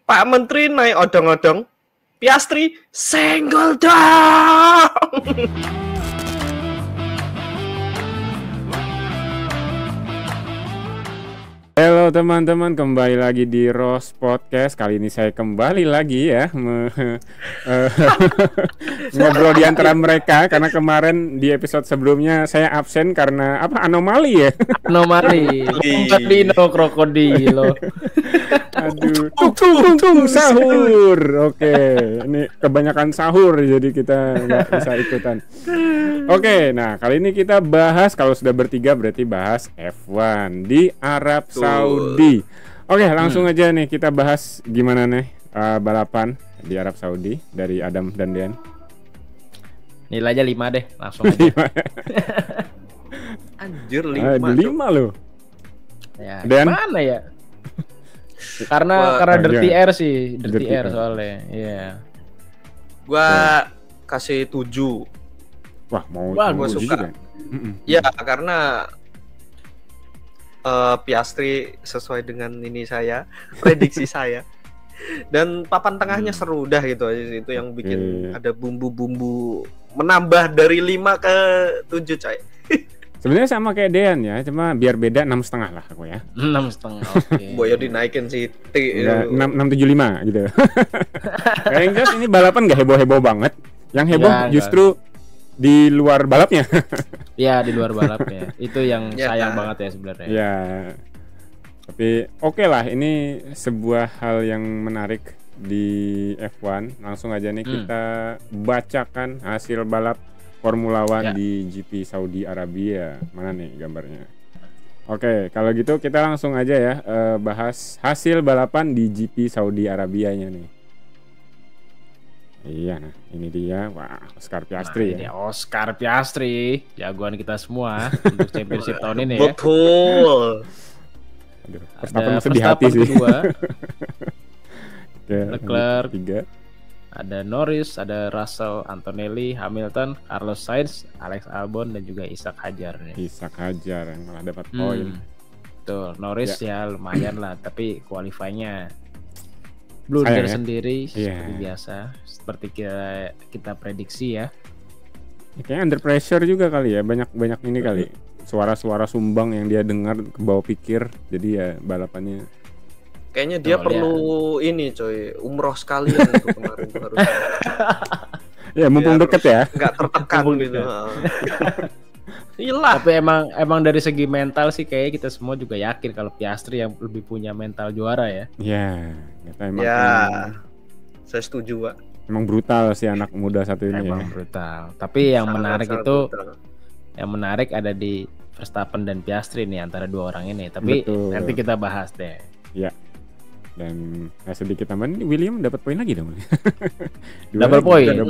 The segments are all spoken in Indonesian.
Pak Menteri naik odong-odong, Piastri senggol dong. Halo teman-teman, kembali lagi di Rose Podcast. Kali ini saya kembali lagi ya ngobrol di antara mereka, karena kemarin di episode sebelumnya saya absen karena anomali ya. Anomali. Dino krokodilo. Aduh, tung sahur. Oke, ini kebanyakan sahur jadi kita nggak bisa ikutan. Oke, nah kali ini kita bahas, kalau sudah bertiga berarti bahas F1 di Arab Saudi. Oke, langsung aja nih kita bahas gimana nih balapan di Arab Saudi dari Adam dan Dian. Nilainya 5 deh, langsung aja. Anjir 5 loh. Ya, Dan mana ya? Karena Dirty Air sih, Dirty Air soalnya. Iya. Gua kasih 7. Wah, gua suka. Ya, karena Piastri sesuai dengan ini prediksi saya. Dan papan tengahnya seru dah gitu aja, itu yang bikin ada bumbu-bumbu menambah dari 5 ke 7 coy. Sebenarnya sama kayak Dean ya, cuma biar beda 6,5 lah aku ya. 6,5. Oke. Boyo dinaikin Siti. 675 gitu. Yang jelas ini balapan gak heboh-heboh banget. Yang heboh ya, justru di luar balapnya. Ya, di luar balapnya. Itu yang sayang banget ya sebenarnya. Ya. Tapi oke lah, ini sebuah hal yang menarik di F1. Langsung aja nih kita bacakan hasil balap Formula One di GP Saudi Arabia. Mana nih gambarnya? Oke, kalau gitu kita langsung aja ya bahas hasil balapan di GP Saudi Arabianya nih. Iya, nah ini dia. Wah, Oscar Piastri ya. Oscar Piastri, jagoan kita semua untuk championship tahun ini ya. Betul. Aduh, Verstappen sedih hati sih. Leclerc, 3. ada Norris, ada Russell, Antonelli, Hamilton, Carlos Sainz, Alex Albon, dan juga Ishak Hadjar nih. Ishak Hadjar yang malah dapat poin. Betul, Norris ya lumayan lah, tapi qualify-nya blunder sendiri seperti biasa, seperti kita prediksi ya. Kayaknya under pressure juga kali ya, banyak ini kali. Suara-suara sumbang yang dia dengar ke bawah pikir, jadi ya balapannya. Kayaknya dia perlu ini coy, umroh sekalian itu kemarin tuh harusnya. Ya mumpung deket ya. Enggak tertekan gitu. Iyalah. Tapi emang dari segi mental sih kayaknya kita semua juga yakin kalau Piastri yang lebih punya mental juara ya. Iya, emang. Ya. Saya setuju, Pak. Emang brutal sih anak muda satu ini. Emang brutal. Tapi yang menarik ada di Verstappen dan Piastri nih, antara dua orang ini. Tapi nanti kita bahas deh. Ya. Dan sedikit tambahan, William dapat poin lagi dong. Double poin. 6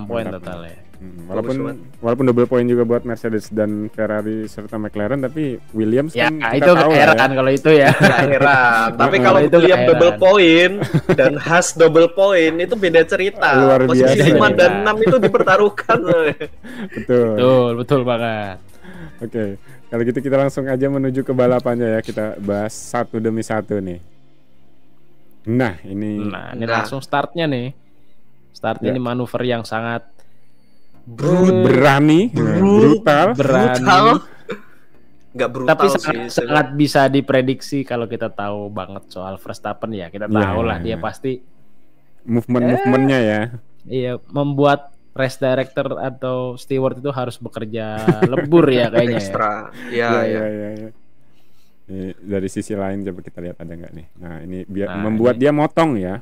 poin total ya. Walaupun double poin juga buat Mercedes dan Ferrari serta McLaren, tapi Williams ya, kan itu heran kalau itu ya. Heran. Tapi kalau William double poin dan Haas double poin itu beda cerita. Luar biasa. Posisi 5 dan 6 itu dipertaruhkan. Betul banget. Oke. Kalau gitu kita langsung aja menuju ke balapannya ya. Kita bahas satu demi satu nih. Nah ini langsung startnya nih. Ini manuver yang sangat brutal. Nggak brutal tapi sih. sangat bisa diprediksi kalau kita tahu banget soal Verstappen ya. Kita tahu lah dia pasti movementnya ya. Iya, membuat race director atau steward itu harus bekerja lebur ya kayaknya. Ekstra. Ya. Dari sisi lain coba kita lihat ada nggak nih. Nah ini membuat dia motong ya.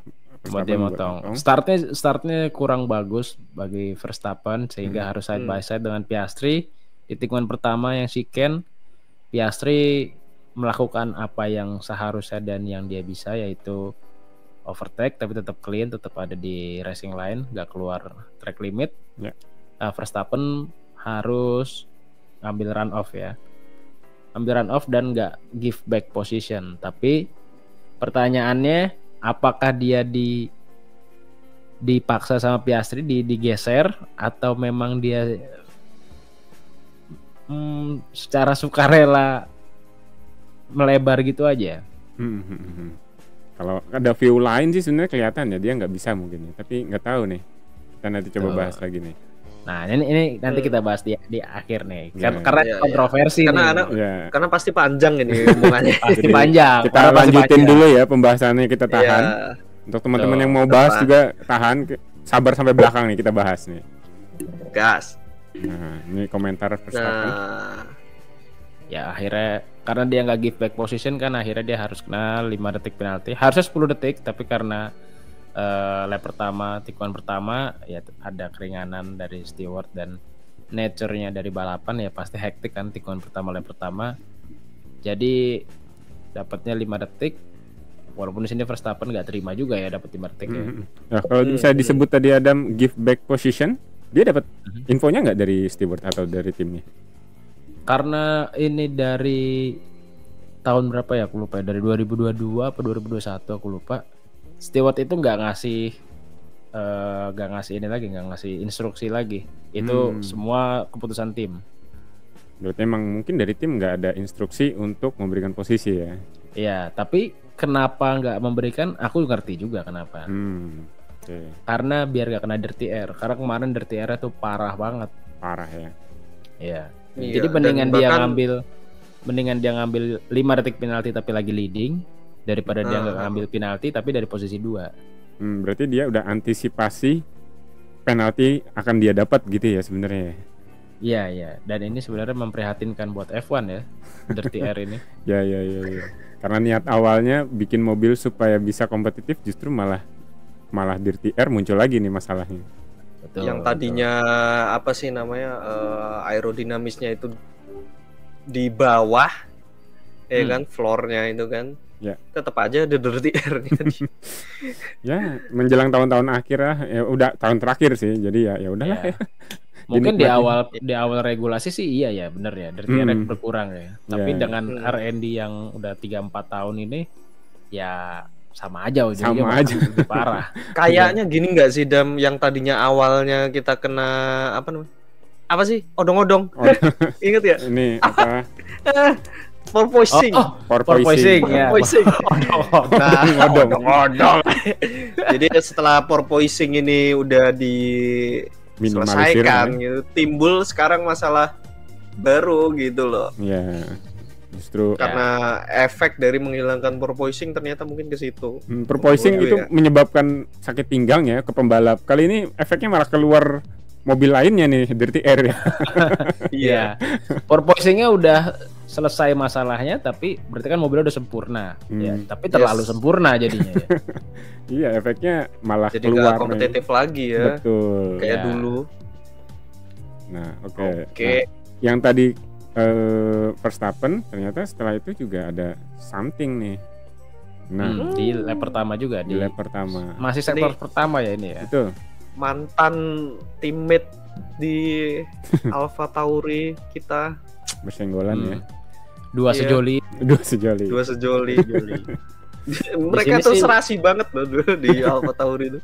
Startnya kurang bagus bagi Verstappen sehingga harus side by side dengan Piastri. Di tikungan pertama yang chicane, Piastri melakukan apa yang seharusnya dan yang dia bisa, yaitu overtake, tapi tetap clean, tetap ada di racing line, nggak keluar track limit. Verstappen harus ngambil run off dan nggak give back position. Tapi pertanyaannya, apakah dia dipaksa sama Piastri digeser atau memang dia secara sukarela melebar gitu aja? Kalau ada view lain sih sebenarnya kelihatan ya dia nggak bisa mungkin ya. Tapi nggak tahu nih. Kita nanti coba bahas lagi nih. Nah, ini nanti kita bahas di akhir nih. Ya. Karena Ya, kontroversi karena nih. karena pasti panjang ini hubungannya. Pasti Jadi, panjang. Kita Karena pasti lanjutin panjang. dulu ya pembahasannya, kita tahan. Iya. Untuk teman-teman Tuh, yang mau depan. bahas juga tahan, sabar sampai belakang nih kita bahas nih. Gas. Nah, ini komentar Verstappen. Nah, Ya akhirnya karena dia nggak give back position kan, akhirnya dia harus kena 5 detik penalti. Harusnya 10 detik, tapi karena lap pertama, tikungan pertama ya ada keringanan dari steward dan nature-nya dari balapan ya pasti hektik kan tikungan pertama, lap pertama. Jadi dapatnya 5 detik. Walaupun di sini Verstappen nggak terima juga ya dapat 5 detik ya. Nah, kalau bisa disebut tadi Adam give back position, dia dapat infonya nggak dari steward atau dari timnya? Karena ini dari tahun berapa ya aku lupa ya, dari 2022 apa 2021 aku lupa. Steward itu nggak ngasih ini lagi, nggak ngasih instruksi lagi. Itu semua keputusan tim. Berarti emang mungkin dari tim nggak ada instruksi untuk memberikan posisi ya? Iya, tapi kenapa nggak memberikan? Aku ngerti juga kenapa. Okay. Karena biar nggak kena dirty air. Karena kemarin dirty air itu parah banget. Parah ya. Iya. Iya, Jadi mendingan dan dia bahkan- ngambil 5 detik penalti tapi lagi leading daripada dia nggak ngambil penalti tapi dari posisi 2. Berarti dia udah antisipasi penalti akan dia dapat gitu ya sebenarnya. Iya. Dan ini sebenarnya memprihatinkan buat F1 ya, dirty air ini. Ya. Karena niat awalnya bikin mobil supaya bisa kompetitif, justru malah dirty air muncul lagi nih masalahnya. Betul, yang tadinya apa sih namanya aerodinamisnya itu di bawah, ya kan, floornya itu kan, ya. Tetap aja ada dirty air nih. Ya, menjelang tahun-tahun akhir lah, ya udah tahun terakhir sih, jadi ya udahlah ya. Mungkin di awal regulasi sih iya ya bener ya, dirty air berkurang ya. Tapi dengan R&D yang udah 3-4 tahun ini ya sama aja ujungnya lebih parah. Kayaknya gini nggak sih Dam, yang tadinya awalnya kita kena apa namanya? Apa sih? Odong-odong. Ingat ya? Ini apa? Porpoising. Porpoising ya. Nah, odong-odong. Jadi setelah porpoising ini udah diselesaikan gitu, timbul sekarang masalah baru gitu loh. Iya. Justru karena efek dari menghilangkan porpoising ternyata mungkin ke situ. Porpoising itu menyebabkan sakit pinggang ya ke pembalap. Kali ini efeknya malah keluar mobil lainnya nih, dirty air ya. Iya. Porpoisingnya udah selesai masalahnya, tapi berarti kan mobilnya udah sempurna. Ya, tapi terlalu sempurna jadinya ya. Iya, efeknya malah jadi keluar. Jadi kompetitif lagi ya. Betul. Kayak dulu. Nah, oke. Nah, yang tadi Verstappen ternyata setelah itu juga ada something nih. Nah, di lap pertama juga di lap pertama. Masih sektor pertama ya ini ya. Betul. Mantan teammate di Alpha Tauri kita bersenggolan ya. Dua sejoli. Mereka tuh serasi banget loh di Alpha Tauri itu.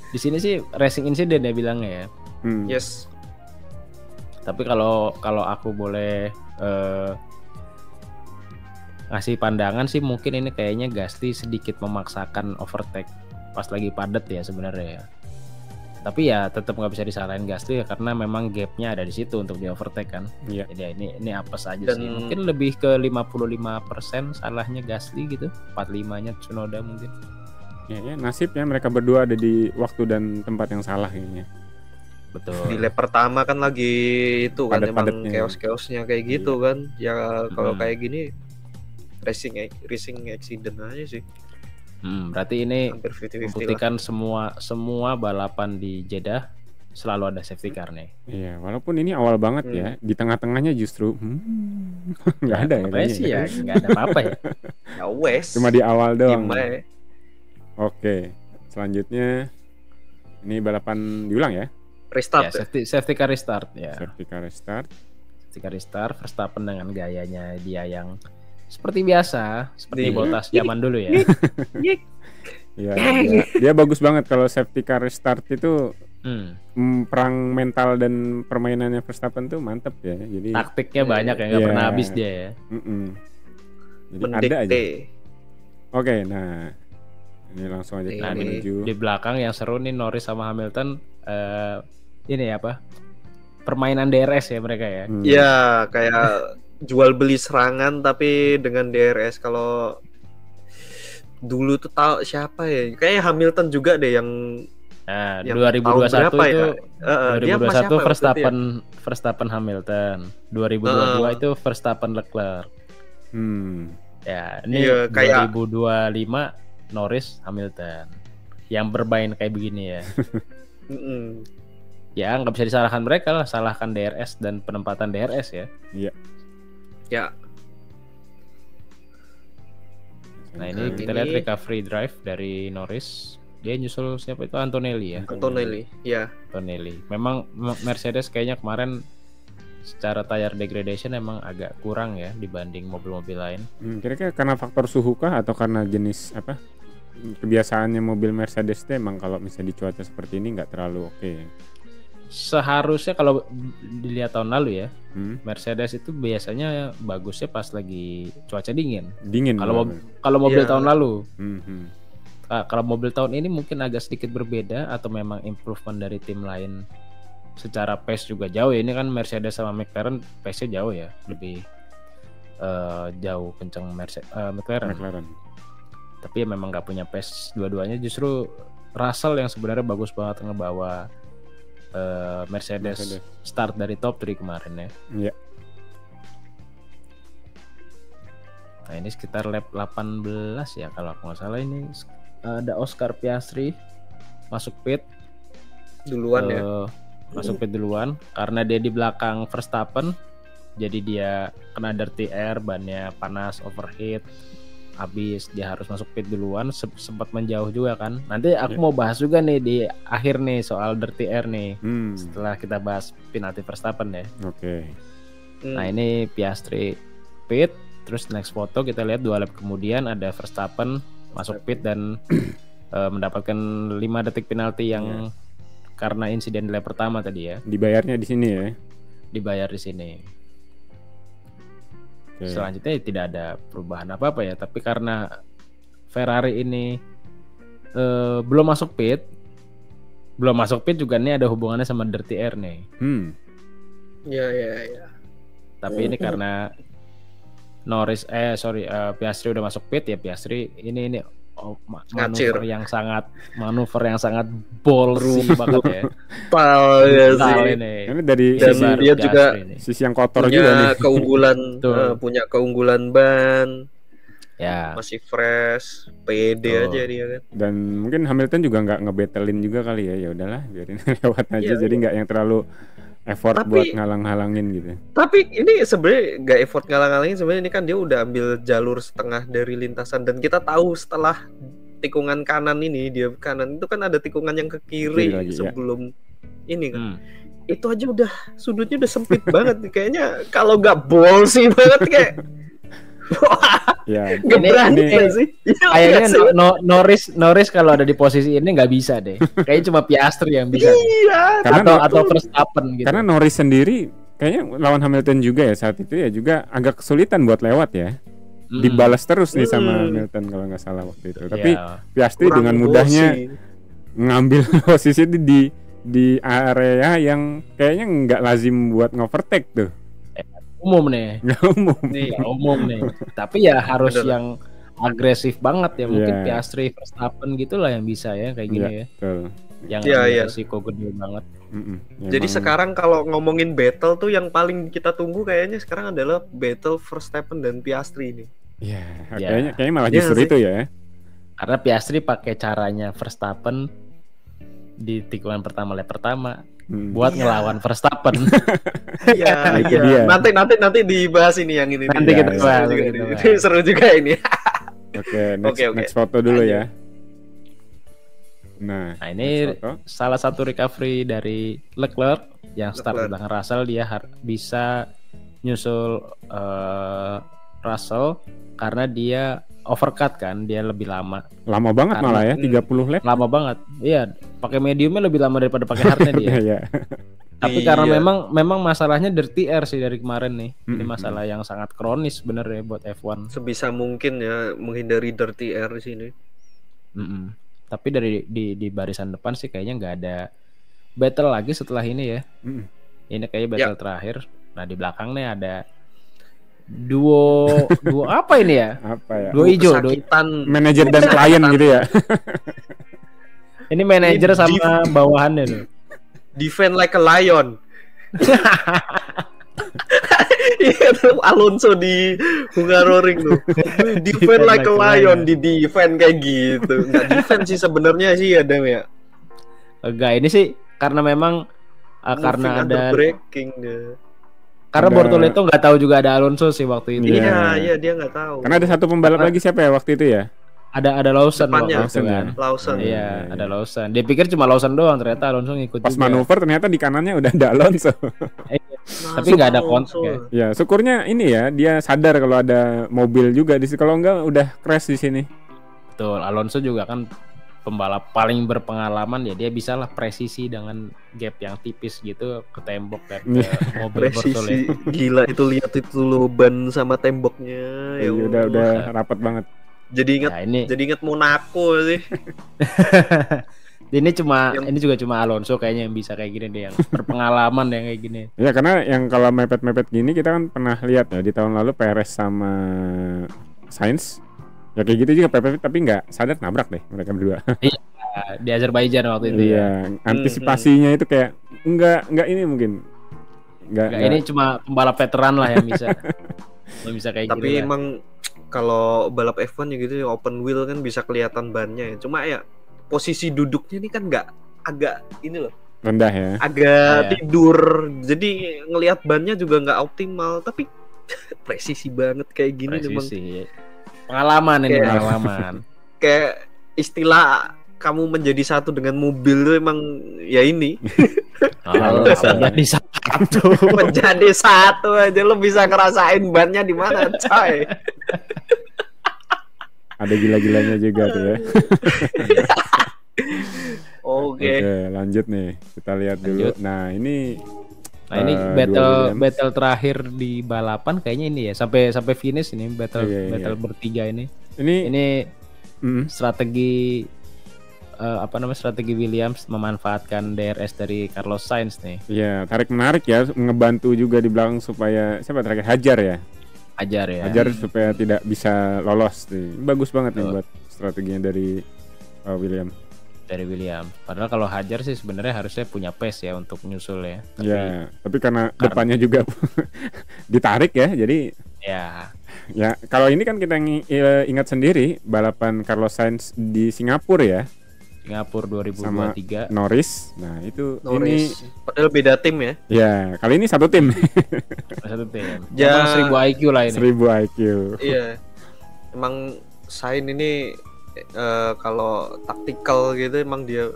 Di sini sih racing incident ya bilangnya ya. Yes. Tapi kalau aku boleh ngasih pandangan sih, mungkin ini kayaknya Gasly sedikit memaksakan overtake pas lagi padat ya sebenarnya ya. Tapi ya tetap nggak bisa disalahin Gasly ya, karena memang gapnya ada di situ untuk di overtake kan. Iya. Jadi ini apa saja sih. Mungkin lebih ke 55% salahnya Gasly gitu, 45-nya Tsunoda mungkin. Ya nasib ya mereka berdua ada di waktu dan tempat yang salah kayaknya. Betul. Di lap pertama kan lagi itu kan emang chaos-chaosnya kayak gitu kan. Ya kalau kayak gini racing accident aja sih. Berarti ini hampir 50-50 membuktikan semua balapan di Jeddah selalu ada safety car nih. Iya, walaupun ini awal banget ya, di tengah-tengahnya justru nggak ada ya. Apa sih ya, nggak ada apa-apa ya. Ya wes. Cuma di awal doang. Oke, selanjutnya ini balapan diulang ya. Restart ya, safety car restart ya. Safety car restart. Verstappen dengan gayanya dia yang seperti biasa, seperti Bottas zaman dulu ya. Iya, dia bagus banget kalau safety car restart itu. Perang mental dan permainannya Verstappen tuh mantep ya. Jadi taktiknya banyak ya, nggak pernah habis dia ya. Jadi ada aja. Oke, nah ini langsung aja kita Nah, menuju. di belakang yang seru nih Norris sama Hamilton ini apa? Permainan DRS ya mereka ya. Ya kayak jual beli serangan tapi dengan DRS. Kalau dulu tuh tahu siapa ya? Kayaknya Hamilton juga deh yang Nah, yang 2021 tahun berapa itu dia sama siapa 2021 waktu itu ya? Verstappen Hamilton. 2022 itu Verstappen Leclerc. Ya, ini Iya, kayak 2025 Norris Hamilton. Yang bermain kayak begini ya. Ya, nggak bisa disalahkan mereka lah, salahkan DRS dan penempatan DRS ya. Iya. Ya. Nah, ini kita lihat recovery drive dari Norris. Dia nyusul siapa itu? Antonelli ya. Antonelli, ya. Antonelli. Memang Mercedes kayaknya kemarin secara tire degradation emang agak kurang ya dibanding mobil-mobil lain. Kira-kira karena faktor suhu kah atau karena jenis apa? Kebiasaannya mobil Mercedes itu emang kalau misalnya di cuaca seperti ini nggak terlalu oke. Seharusnya kalau dilihat tahun lalu ya, Mercedes itu biasanya bagusnya pas lagi cuaca dingin. Dingin. Kalau mobil tahun lalu. Kalau mobil tahun ini mungkin agak sedikit berbeda atau memang improvement dari tim lain secara pace juga jauh ya. Ini kan Mercedes sama McLaren pace-nya jauh ya, lebih jauh kenceng McLaren. Tapi ya memang nggak punya pace dua-duanya. Justru Russell yang sebenarnya bagus banget ngebawa Mercedes start dari top 3 kemarin ya. Iya. Nah ini sekitar lap 18 ya kalau aku nggak salah. Ini ada Oscar Piastri masuk pit duluan ya. Masuk pit duluan karena dia di belakang Verstappen, jadi dia kena dirty air, bannya panas, overheat, habis dia harus masuk pit duluan, sempat menjauh juga kan. Nanti aku mau bahas juga nih di akhir nih soal dirty air nih, setelah kita bahas penalti Verstappen ya. Oke. Nah ini Piastri pit, terus next foto kita lihat 2 lap kemudian ada Verstappen masuk pit dan mendapatkan 5 detik penalti yang karena insiden di lap pertama tadi ya. Dibayarnya di sini ya. Dibayar di sini. Selanjutnya tidak ada perubahan apa-apa ya, tapi karena Ferrari ini belum masuk pit juga nih ada hubungannya sama dirty air nih. Ya. Tapi ini karena Piastri udah masuk pit ya. Piastri ini manuver yang sangat ballsy banget ya. Ini dari dia juga sisi yang kotor juga nih. Punya keunggulan ban. Ya. Masih fresh, pede aja dia kan. Dan mungkin Hamilton juga nggak ngebetelin juga kali ya. Ya udahlah, biarin lewat aja. Jadi nggak yang terlalu effort buat ngalang-halangin gitu. Tapi ini sebenarnya nggak effort ngalang-halangin, sebenarnya ini kan dia udah ambil jalur setengah dari lintasan dan kita tahu setelah tikungan kanan ini, dia kanan itu kan ada tikungan yang ke kiri sebelum ini kan. Itu aja udah sudutnya udah sempit banget kayaknya. Kalau nggak ballsy banget kayak ya, nggak berani sih. Kayaknya Norris kalau ada di posisi ini nggak bisa deh. Kayaknya cuma Piastri yang bisa. Iya. Atau Verstappen gitu. Karena Norris sendiri kayaknya lawan Hamilton juga ya saat itu ya juga agak kesulitan buat lewat ya. Dibalas terus nih sama Hamilton kalau nggak salah waktu itu. Tapi Piastri dengan mudahnya ngambil posisi di area yang kayaknya nggak lazim buat ngovertake tuh. Umum nih. Umum nih. Tapi ya harus yang agresif banget ya. Mungkin Piastri, Verstappen gitulah yang bisa ya kayak gini ya. Betul. Yang risiko gede banget. Jadi sekarang kalau ngomongin battle tuh yang paling kita tunggu kayaknya sekarang adalah battle Verstappen dan Piastri ini. Kayaknya malah justru itu ya. Karena Piastri pakai caranya Verstappen di tikungan pertama lap pertama. Buat ngelawan Verstappen. Iya. Nanti dibahas ini yang ini. Nanti kita bahas. Seru juga ini. Oke, next foto dulu ya. Nah ini salah satu recovery dari Leclerc yang start di belakang Russell. Dia bisa nyusul Russell karena dia overcut kan, dia lebih lama banget karena, malah ya 30 lap lama banget. Iya, pakai mediumnya lebih lama daripada pakai hardnya dia. Tapi karena Iya. memang masalahnya dirty air sih dari kemarin nih. Ini Mm-mm. masalah yang sangat kronis sebenarnya buat F1. Sebisa mungkin ya menghindari dirty air di sini. Mm-mm. Tapi dari di barisan depan sih kayaknya nggak ada battle lagi setelah ini ya. Mm-mm. Ini kayaknya battle terakhir. Nah di belakang nih ada duo apa ini ya? Apa ya? Duo hijau, Kesakitan. Manajer dan klien gitu ya. Ini manajer Ini sama bawahannya tuh. Defend like a lion. Iya tuh Alonso di Hungaroring tuh. Defend like a lion, di defend kayak gitu. Nggak defend sih sebenarnya sih ada ya. Enggak, ini sih karena memang karena Moving ada under breaking dia. karena Ada- Bortoleto nggak tahu juga ada Alonso sih waktu itu. Iya. Iya dia nggak tahu. Karena ada satu pembalap lagi siapa ya waktu itu ya? Ada Lawson Depannya. waktu itu kan. Lawson. Iya, ada Lawson. Dia pikir cuma Lawson doang, ternyata Alonso ngikut Pas juga. manuver ternyata di kanannya udah ada Alonso. Tapi nggak ada kontak ya. Ya, syukurnya ini ya, dia sadar kalau ada mobil juga di sini. Kalau enggak udah crash di sini. Betul, Alonso juga kan pembalap paling berpengalaman ya, dia bisa lah presisi dengan gap yang tipis gitu ke tembok dan ke mobil Presisi Bortoleto. gila itu, lihat itu loh ban sama temboknya. Ya Iya, udah Allah. rapat banget. Jadi inget Nah, ini Monaco sih. ini juga cuma Alonso kayaknya yang bisa kayak gini deh, yang berpengalaman yang kayak gini. Ya karena yang kalau mepet-mepet gini kita kan pernah lihat ya di tahun lalu Perez sama Sainz. Ya kayak gitu juga mepet tapi nggak sadar nabrak deh mereka berdua. Nah, di Azerbaijan waktu itu ya. Iya, antisipasinya itu kayak enggak ini mungkin. Enggak, ini cuma pembalap veteran lah yang bisa kayak Tapi gini lah. emang kalau balap F1 ya gitu ya, open wheel kan bisa kelihatan bannya ya. Cuma ya posisi duduknya ini kan nggak, agak ini loh, rendah ya. agak Iya. tidur. Jadi ngelihat bannya juga nggak optimal. Tapi presisi banget kayak gini memang. Presisi. Pengalaman ini, Kayak- pengalaman. Kayak istilah kamu menjadi satu dengan mobil itu emang ya ini. Oh, jadi satu. Menjadi satu aja lo bisa ngerasain bannya di mana, coy. Ada gila-gilanya juga tuh ya. Oke. Oke, lanjut nih. Kita lihat dulu. Lanjut. Nah, ini Nah ini dua Williams. battle terakhir di balapan kayaknya ini ya, sampai finish ini battle Iya. bertiga ini. ini Ini mm, strategi strategi Williams memanfaatkan DRS dari Carlos Sainz nih. ya tarik menarik ya, ngebantu juga di belakang supaya siapa terakhir Hajar ya. Ajar ya. Hajar supaya tidak bisa lolos nih. Bagus banget nih Betul. buat strateginya dari William. Dari Williams. Padahal kalau Hajar sih sebenarnya harusnya punya pace ya untuk nyusul ya. Tapi Tapi karena depannya juga ditarik ya, jadi ya ya kalau ini kan kita ingat sendiri balapan Carlos Sainz di Singapura ya, Singapura sama 2023. Norris. Nah itu Norris. Padahal beda tim ya. ini ya kali ini satu tim Satu tim. Ja- Emang 1000 IQ lah ini. 1000 IQ. Iya. Emang Sain ini kalau taktikal gitu emang dia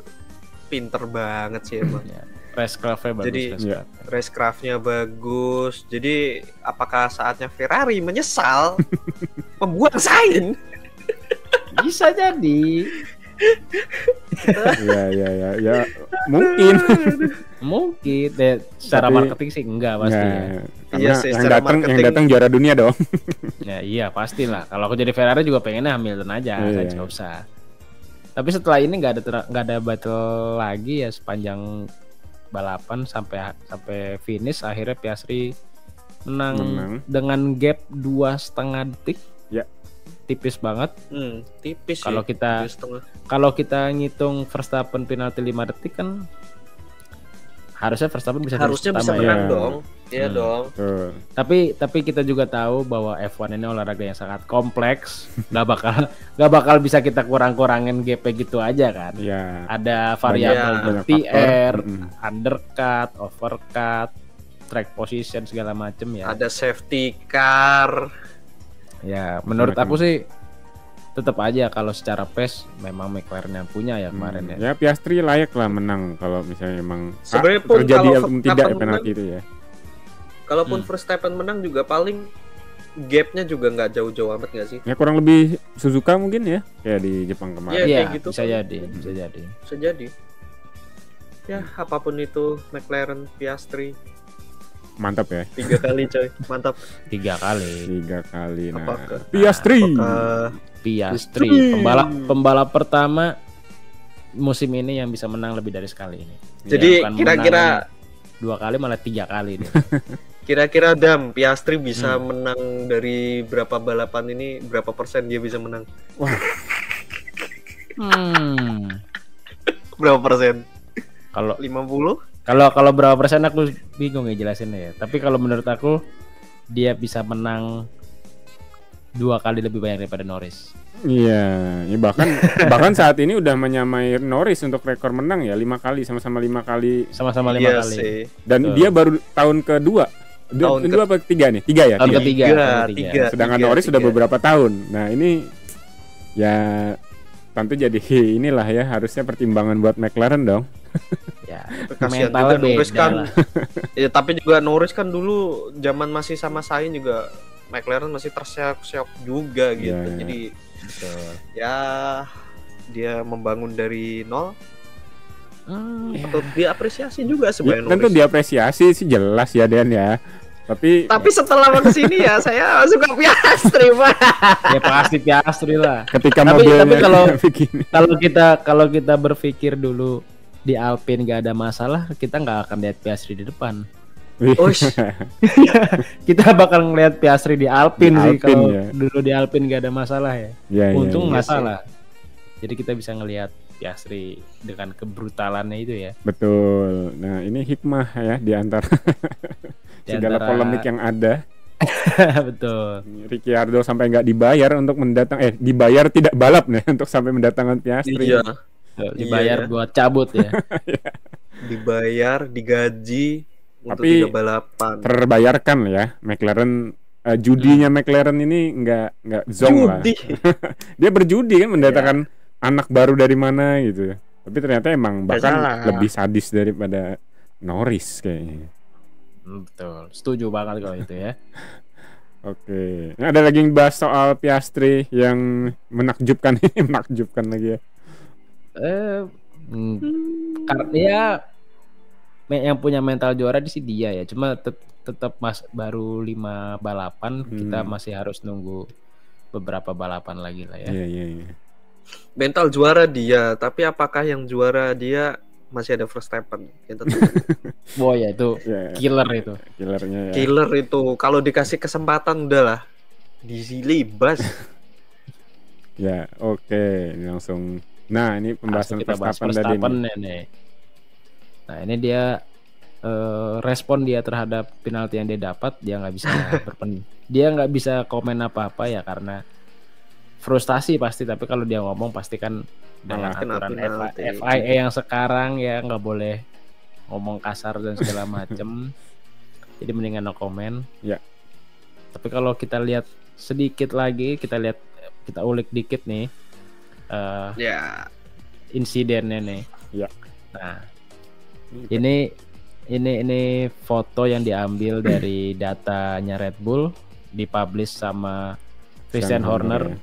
pinter banget sih emang. Ya, racecraft-nya bagus. Jadi- racecraft. Racecraft-nya bagus. Jadi apakah saatnya Ferrari menyesal membuang Sain? Bisa jadi. Ya mungkin. Mungkin secara Tapi- marketing sih enggak pasti ya. Nggak, karena Iya sih, yang secara datang marketing. juara dunia dong. Ya iya pastilah. Kalau aku jadi Ferrari juga pengennya Hamilton aja, Iya. Sainz nggak usah. Tapi setelah ini nggak ada battle lagi ya sepanjang balapan sampai finish, akhirnya Piastri menang. Dengan gap 2,5 detik. Ya. Tipis banget. Tipis Kalau sih. kita 2,5. Kalau kita ngitung Verstappen penalti 5 detik kan harusnya Verstappen bisa finish Harusnya bisa pertama ya. menang ya. dong. Iya Hmm. dong. Tuh. Tapi kita juga tahu bahwa F1 ini olahraga yang sangat kompleks. Gak bakal bisa kita kurang-kurangin GP gitu aja kan. Ya. Ada variabel banyak dirty faktor. air, Mm-mm. undercut, overcut, track position segala macem ya. Ada safety car. Ya, menurut Macam- aku sih tetap aja kalau secara pace memang McLaren yang punya ya kemarin ya. Ya Piastri layak lah menang kalau misalnya emang Sebenarnya pun terjadi kalau ataupun tidak ya Verstappen penalti itu ya. Kalaupun Verstappen menang juga paling gapnya juga nggak jauh-jauh amat nggak sih? Ya kurang lebih Suzuka mungkin ya kayak di Jepang kemarin. Iya, Iya, kayak gitu bisa kan. jadi, bisa jadi. Bisa jadi. Ya, apapun itu McLaren, Piastri, Mantap ya. 3 kali coy, mantap. 3 kali. 3 kali. Nah, Apakah- Piastri. Piastri, pembalap pertama musim ini yang bisa menang lebih dari sekali ini. Jadi Bukan kira-kira menang 2 kali malah 3 kali nih. kira-kira Dam, Piastri bisa menang dari berapa balapan ini, berapa persen dia bisa menang? Berapa persen? Kalau 50? kalau berapa persen aku bingung ya jelasinnya ya. Tapi kalau menurut aku dia bisa menang 2 kali lebih banyak daripada Norris. Iya, ya bahkan saat ini udah menyamai Norris untuk rekor menang ya, 5 kali, sama-sama 5 kali. Sama-sama 5 Iya kali. sih. Dan dia baru tahun kedua. Kedua apa ketiga nih? 3 ya? Tahun Tiga. ketiga. Sedangkan Tiga, Norris sudah tiga. beberapa tahun. Nah, ini ya tentu jadi inilah ya, harusnya pertimbangan buat McLaren dong. Ya, Kasihan mentalnya juga Norris beda kan. lah. Ya, tapi juga Norris kan dulu zaman masih sama Sainz juga McLaren masih terseok-seok juga gitu. Ya. Jadi Betul. ya dia membangun dari nol. Ya. Atau diapresiasi juga Ya, sebenarnya tentu Norris. diapresiasi sih jelas ya Den ya. Tapi Setelah kesini ya saya suka Piastri Pak. Ya pasti Piastri lah. ketika Tapi mobilnya kalau begini. kalau kita berpikir dulu di Alpine gak ada masalah, kita nggak akan lihat Piastri di depan. Ush. Kita bakal ngelihat Piastri di Alpine Di sih Alpine, kalau ya. dulu di Alpine gak ada masalah ya. Ya, Untung ya, nggak sih. salah. Jadi kita bisa ngelihat Piastri dengan kebrutalannya itu ya. Betul. Nah, ini hikmah ya di antara Di segala antara- polemik yang ada. Betul. Ricciardo sampai nggak dibayar untuk dibayar tidak balap nih untuk sampai mendatangkan Piastri. Iya, Tuh, dibayar Iya, ya. buat cabut ya. dibayar, digaji untuk Tapi 3 balapan. Terbayarkan ya McLaren. Judinya McLaren ini nggak zong lah. Judi. Dia berjudi kan mendatangkan anak baru dari mana gitu. Tapi ternyata emang Nggak bahkan salah. lebih sadis daripada Norris kayaknya. Betul. Setuju banget kalau itu ya. Oke. Nah, ada lagi yang bahas soal Piastri yang menakjubkan ini, menakjubkan lagi ya. Karena ya yang punya mental juara di sih dia ya. Cuma tetap baru 5 balapan, kita masih harus nunggu beberapa balapan lagi lah ya. Iya. Mental juara dia, tapi apakah yang juara dia masih ada Verstappen? Kita tahu. Wah ya itu Ya, killer itu. killernya ya. Killer itu kalau dikasih kesempatan udahlah dilibas. Ya, oke. Ini langsung. Nah, ini pembahasan Langsung kita bahas Verstappen tadi Verstappen nih. nih. Nah ini dia respon dia terhadap penalti yang dia dapat, dia nggak bisa dia nggak bisa komen apa-apa ya karena frustasi pasti. Tapi kalau dia ngomong pasti kan dengan Kena aturan penalti. FIA yang sekarang ya nggak boleh ngomong kasar dan segala macem. Jadi mendingan no comment. Ya. Tapi kalau kita lihat sedikit lagi, kita ulik dikit nih Ya, insidennya nih. Ya. Nah, ini foto yang diambil dari datanya Red Bull, dipublish sama Christian Horner ya.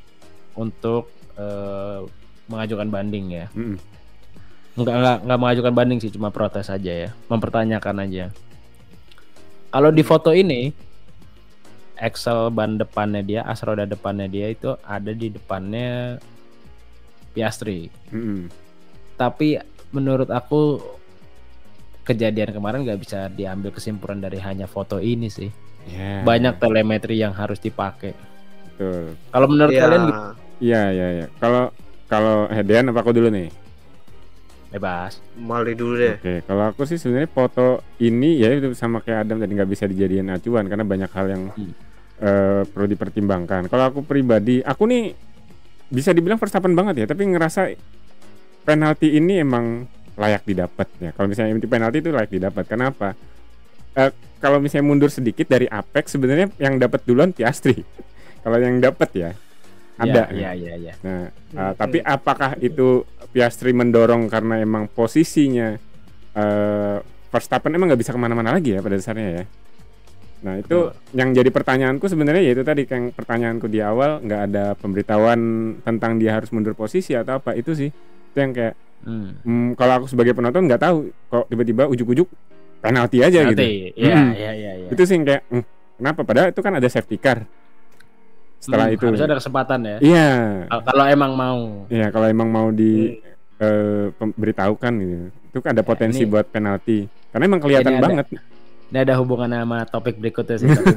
untuk mengajukan banding ya. Mm-mm. Enggak mengajukan banding sih, cuma protes aja ya, mempertanyakan aja. Kalau di foto ini axle ban depannya dia, as roda depannya dia itu ada di depannya Piastri. Mm-mm. Tapi menurut aku kejadian kemarin nggak bisa diambil kesimpulan dari hanya foto ini sih. Ya, Banyak telemetri yang harus dipakai. betul. Kalau menurut ya. kalian Iya. Kalau Dean apa aku dulu nih? bebas. Mali dulu deh. Oke, kalau aku sih sebenarnya foto ini ya itu sama kayak Adam tadi nggak bisa dijadiin acuan karena banyak hal yang perlu dipertimbangkan. Kalau aku pribadi, aku nih bisa dibilang Verstappen banget ya, tapi ngerasa penalti ini emang layak didapat ya. Kalau misalnya penalti itu layak didapat. Kenapa? Kalau misalnya mundur sedikit dari Apex sebenarnya yang dapat duluan Piastri. Kalau yang dapat ya ada. Iya. Nah, tapi apakah itu Piastri mendorong karena emang posisinya Verstappen emang nggak bisa kemana-mana lagi ya pada dasarnya ya. Nah itu yang jadi pertanyaanku sebenarnya yaitu tadi yang pertanyaanku di awal, nggak ada pemberitahuan tentang dia harus mundur posisi atau apa itu sih. Itu yang kayak Kalau aku sebagai penonton nggak tahu kok tiba-tiba ujuk-ujuk penalti aja gitu. Iya. Itu sih kayak kenapa? Padahal itu kan ada safety car. Setelah itu harusnya ada kesempatan ya. Iya. Kalau emang mau. Iya, kalau emang mau beritahukan gitu. Itu kan ada potensi buat penalti. Karena emang kelihatan banget. Ini ada hubungan sama topik berikutnya sih, tapi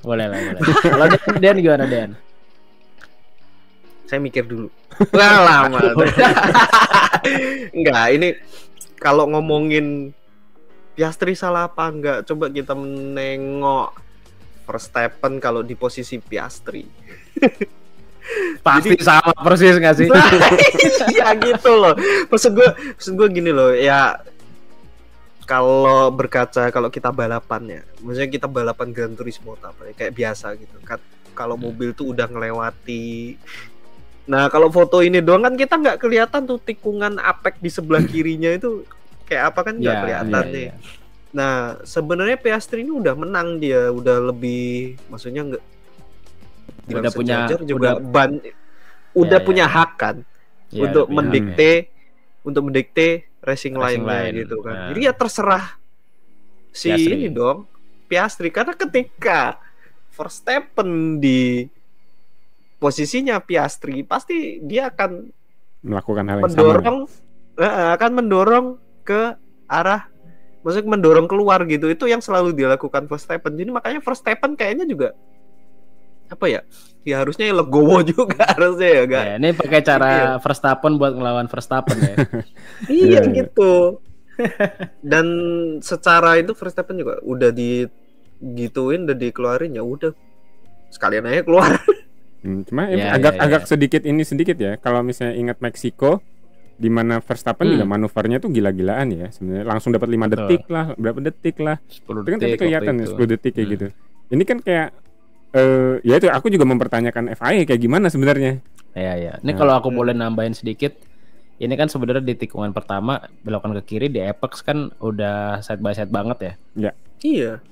boleh lah. Kalau Dan gimana, Dan? Saya mikir dulu. Lama. Enggak, ini kalau ngomongin Piastri salah apa enggak, coba kita menengok Verstappen kalau di posisi Piastri. Pasti sama persis nggak sih? Ya gitu loh. Maksud gue gini loh, ya kalau berkaca kalau kita balapan ya, maksudnya kita balapan Gran Turismo apa kayak biasa gitu kan. Kalau mobil tuh udah ngelewati. Nah kalau foto ini doang kan kita nggak kelihatan tuh tikungan apek di sebelah kirinya itu kayak apa kan nggak kelihatan nih. Nah sebenarnya Piastri ini udah menang, dia udah lebih, maksudnya nggak udah punya juga udah punya hak kan untuk mendikte racing line gitu kan. Jadi ya terserah si Piastri ini dong, Piastri, karena ketika Verstappen di posisinya Piastri pasti dia akan melakukan hal yang sama. Akan mendorong ke arah, maksudnya mendorong keluar gitu. Itu yang selalu dilakukan Verstappen. Jadi makanya Verstappen kayaknya juga apa ya? Ya harusnya legowo juga harusnya ya, enggak. Ini pakai cara Verstappen buat ngelawan Verstappen ya. Iya gitu. Dan secara itu Verstappen juga udah digituin, udah dikeluarin, ya udah sekalian aja keluar. Cuma agak sedikit ya. Kalau misalnya ingat Meksiko, di mana Verstappen juga manuvernya tuh gila-gilaan ya. Sebenarnya langsung dapat 5 detik lah, berapa detik lah. 10 detik kan tapi kelihatan ya 10 detik kayak gitu. Ini kan kayak ya itu aku juga mempertanyakan FIA kayak gimana sebenarnya. Iya. Ini kalau aku boleh nambahin sedikit, ini kan sebenarnya di tikungan pertama belokan ke kiri di Apex kan udah side by side banget ya. Ya. Iya.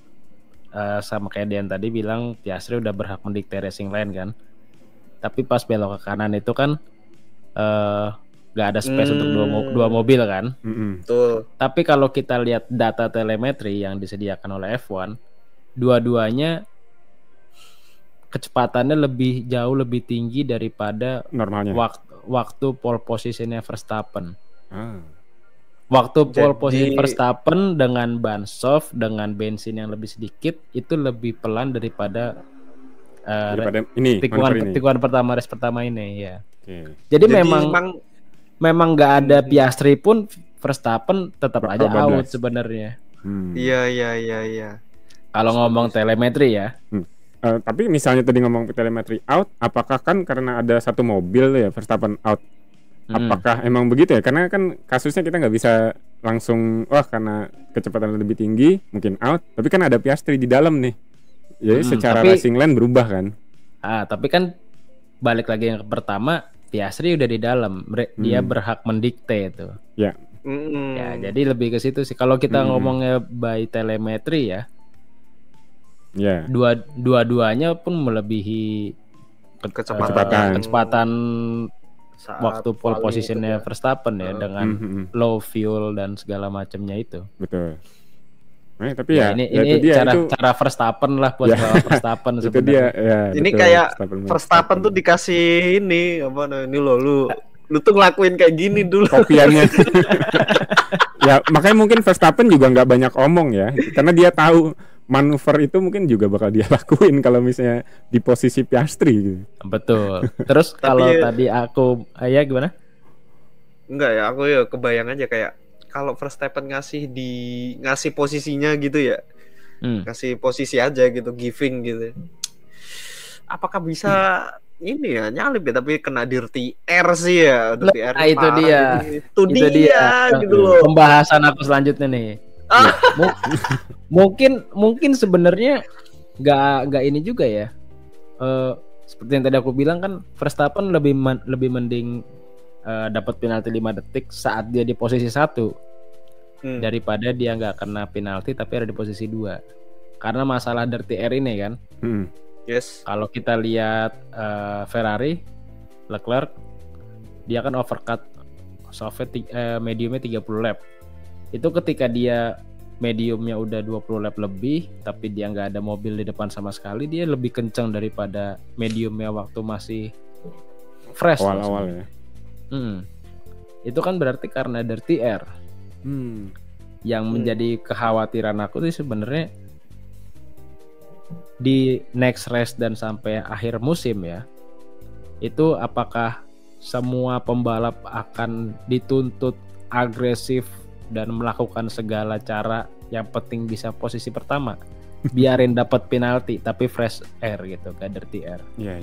Sama kayak Dian tadi bilang Piastri udah berhak mendikte racing line kan. Tapi pas belok ke kanan itu kan nggak ada space untuk dua mobil kan. Betul. Tapi kalau kita lihat data telemetri yang disediakan oleh F1, dua-duanya kecepatannya jauh lebih tinggi daripada normalnya. Waktu pole positionnya Verstappen. Waktu pole position Verstappen dengan ban soft dengan bensin yang lebih sedikit itu lebih pelan daripada tikungan pertama race pertama ini ya. Jadi memang nggak ada Piastri pun Verstappen tetap aja out sebenarnya. Iya. Kalau ngomong telemetri ya. Tapi misalnya tadi ngomong telemetri out, apakah kan karena ada satu mobil ya Verstappen out? Apakah emang begitu ya? Karena kan kasusnya kita nggak bisa langsung karena kecepatan lebih tinggi mungkin out, tapi kan ada Piastri di dalam nih. Jadi secara racing line berubah kan? Tapi kan balik lagi yang pertama, Piastri udah di dalam, dia berhak mendikte itu. Ya. Ya, jadi lebih ke situ sih. Kalau kita ngomongnya by telemetri ya. Ya. Dua-duanya pun melebihi kecepatan waktu pole positionnya Verstappen ya dengan low fuel dan segala macamnya itu. Betul. Tapi ini itu cara Verstappen lah buat Verstappen sebenarnya. Ini kayak Verstappen tuh dikasih ini ini lu tuh ngelakuin kayak gini dulu. Kopiannya. Ya makanya mungkin Verstappen juga nggak banyak omong ya, karena dia tahu manuver itu mungkin juga bakal dia lakuin kalau misalnya di posisi Piastri gitu. Betul. Terus kalau tadi aku gimana? Enggak ya, aku ya kebayang aja kayak kalau Verstappen ngasih posisinya gitu ya. Ngasih posisi aja gitu, giving gitu. Apakah bisa ini ya nyalip ya, tapi kena dirty air sih ya. Dirty air itu dia. Itu dia gitu loh. Pembahasan aku selanjutnya nih. Mungkin sebenarnya nggak ini juga ya. Seperti yang tadi aku bilang kan Verstappen lebih mending dapat penalti 5 detik saat dia di posisi 1 daripada dia nggak kena penalti tapi ada di posisi 2 karena masalah dirty air ini kan. Yes. Kalau kita lihat Ferrari, Leclerc dia kan overcut mediumnya 30 lap. Itu ketika dia mediumnya udah 20 lap lebih, tapi dia nggak ada mobil di depan sama sekali, dia lebih kencang daripada mediumnya waktu masih fresh awal-awal ya. Itu kan berarti karena dirty air. Yang menjadi kekhawatiran aku sih sebenarnya di next race dan sampai akhir musim ya, itu apakah semua pembalap akan dituntut agresif dan melakukan segala cara yang penting bisa posisi pertama, biarin dapat penalti tapi fresh air gitu, gak dirty air. Iya.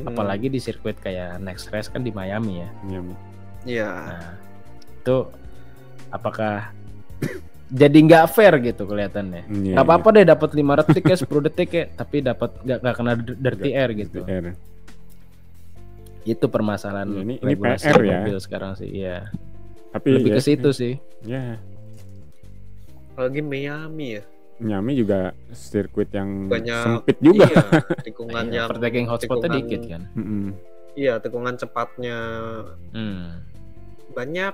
Apalagi di sirkuit kayak next race kan di Miami ya. Iya. Nah, itu apakah jadi nggak fair gitu kelihatannya. Gak apa-apa deh dapat 5 detik ya, 10 detik ya, tapi dapat nggak kena dirty air gitu. Itu permasalahan ini regulasi PR ya mobil sekarang sih, ya. Tapi lebih ke situ sih. Ya. Apalagi Miami ya. Miami juga sirkuit yang banyak, sempit juga. Iya, tikungan yang overtaking hotspotnya dikit kan. Iya, tikungan cepatnya banyak,